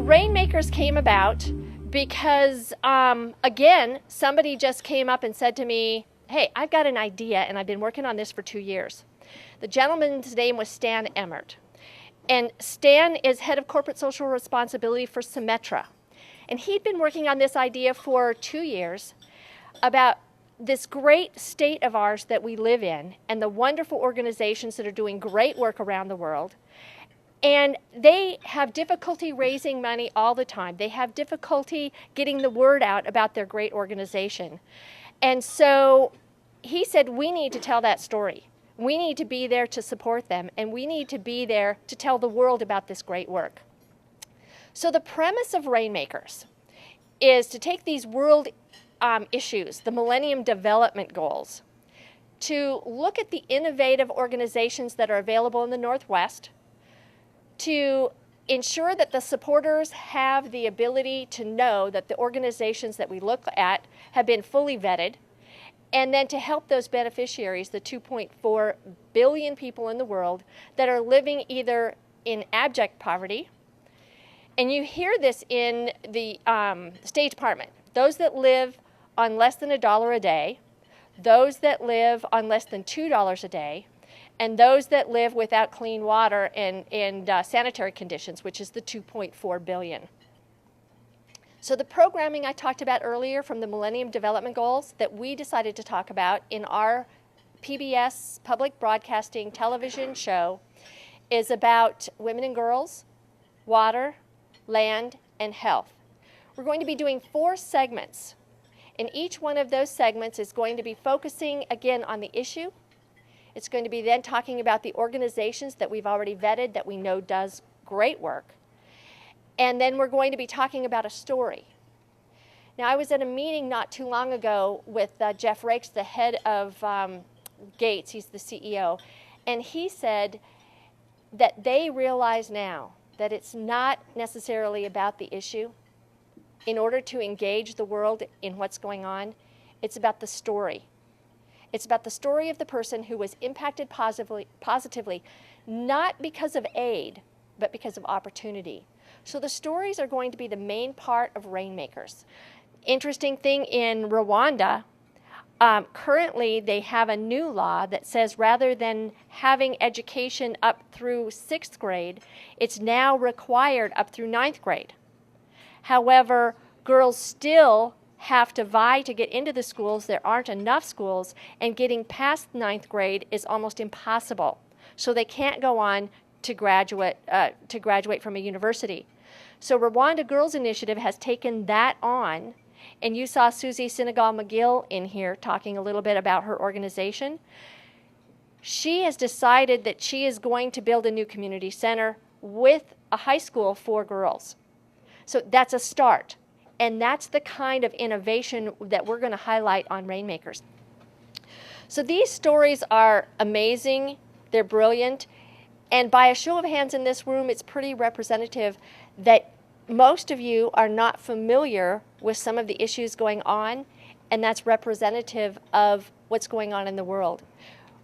Rainmakers came about because, again, somebody just came up and said to me, hey, I've got an idea, and I've been working on this for 2 years. The gentleman's name was Stan Emmert. And Stan is head of corporate social responsibility for Symetra. And he'd been working on this idea for 2 years about this great state of ours that we live in and the wonderful organizations that are doing great work around the world. And they have difficulty raising money all the time. They have difficulty getting the word out about their great organization. And so he said, we need to tell that story. We need to be there to support them, and we need to be there to tell the world about this great work. So the premise of Rainmakers is to take these world issues, the Millennium Development Goals, to look at the innovative organizations that are available in the Northwest, to ensure that the supporters have the ability to know that the organizations that we look at have been fully vetted, and then to help those beneficiaries, the 2.4 billion people in the world that are living either in abject poverty, and you hear this in the State Department, those that live on less than $1 a day, those that live on less than $2 a day, and those that live without clean water and sanitary conditions, which is the 2.4 billion. So the programming I talked about earlier from the Millennium Development Goals that we decided to talk about in our PBS public broadcasting television show is about women and girls, water, land, and health. We're going to be doing 4 segments, and each one of those segments is going to be focusing again on the issue. It's going to be then talking about the organizations that we've already vetted that we know does great work. And then we're going to be talking about a story. Now, I was at a meeting not too long ago with Jeff Rakes, the head of Gates. He's the CEO. And he said that they realize now that it's not necessarily about the issue. In order to engage the world in what's going on, it's about the story. It's about the story of the person who was impacted positively, not because of aid, but because of opportunity. So the stories are going to be the main part of Rainmakers. Interesting thing in Rwanda, currently they have a new law that says rather than having education up through 6th grade, it's now required up through 9th grade. However, girls still have to vie to get into the schools. There aren't enough schools, and getting past 9th grade is almost impossible. So they can't go on to graduate from a university. So Rwanda Girls Initiative has taken that on, and you saw Susie Senegal McGill in here talking a little bit about her organization. She has decided that she is going to build a new community center with a high school for girls. So that's a start. And that's the kind of innovation that we're going to highlight on Rainmakers. So these stories are amazing. They're brilliant. And by a show of hands in this room, it's pretty representative that most of you are not familiar with some of the issues going on, and that's representative of what's going on in the world.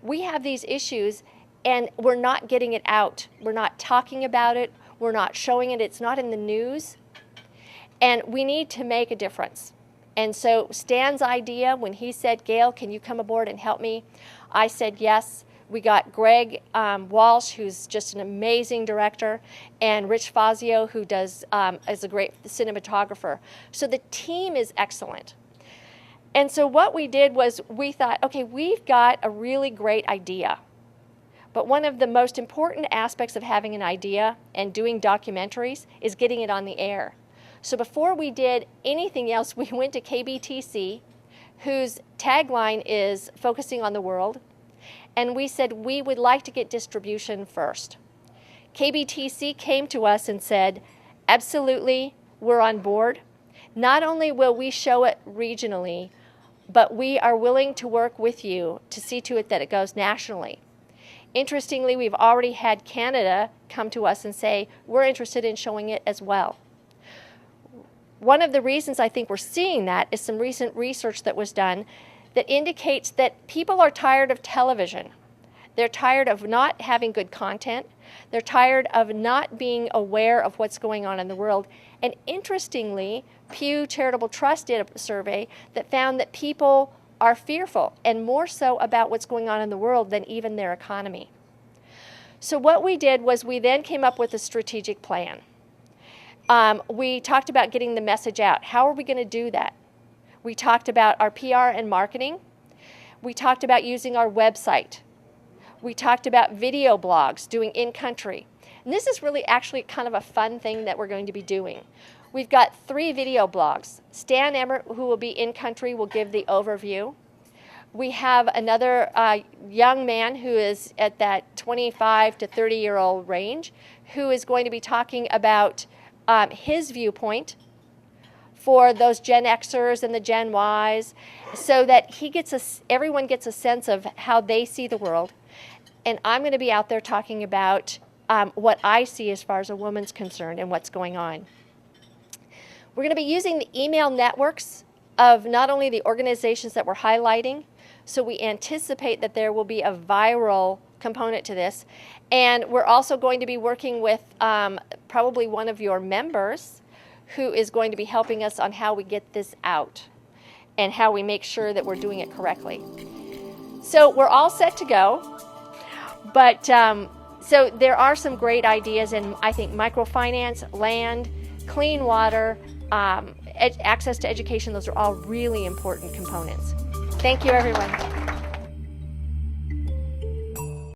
We have these issues, and we're not getting it out. We're not talking about it. We're not showing it. It's not in the news. And we need to make a difference. And so Stan's idea, when he said, Gail, can you come aboard and help me? I said yes. We got Greg Walsh, who's just an amazing director, and Rich Fazio, who is a great cinematographer. So the team is excellent. And so what we did was we thought, okay, we've got a really great idea. But one of the most important aspects of having an idea and doing documentaries is getting it on the air. So before we did anything else, we went to KBTC, whose tagline is focusing on the world, and we said we would like to get distribution first. KBTC came to us and said, absolutely, we're on board. Not only will we show it regionally, but we are willing to work with you to see to it that it goes nationally. Interestingly, we've already had Canada come to us and say, we're interested in showing it as well. One of the reasons I think we're seeing that is some recent research that was done that indicates that people are tired of television. They're tired of not having good content. They're tired of not being aware of what's going on in the world. And interestingly, Pew Charitable Trust did a survey that found that people are fearful, and more so about what's going on in the world than even their economy. So what we did was we then came up with a strategic plan. We talked about getting the message out. How are we going to do that? We talked about our PR and marketing. We talked about using our website. We talked about video blogs, doing in-country. And this is really actually kind of a fun thing that we're going to be doing. We've got 3 video blogs. Stan Emmert, who will be in-country, will give the overview. We have another young man who is at that 25 to 30-year-old range who is going to be talking about his viewpoint for those Gen Xers and the Gen Ys, so that everyone gets a sense of how they see the world. And I'm going to be out there talking about what I see as far as a woman's concerned and what's going on. We're going to be using the email networks of not only the organizations that we're highlighting, so we anticipate that there will be a viral component to this. And we're also going to be working with probably one of your members who is going to be helping us on how we get this out and how we make sure that we're doing it correctly. So we're all set to go. But so there are some great ideas in, I think, microfinance, land, clean water, access to education. Those are all really important components. Thank you, everyone.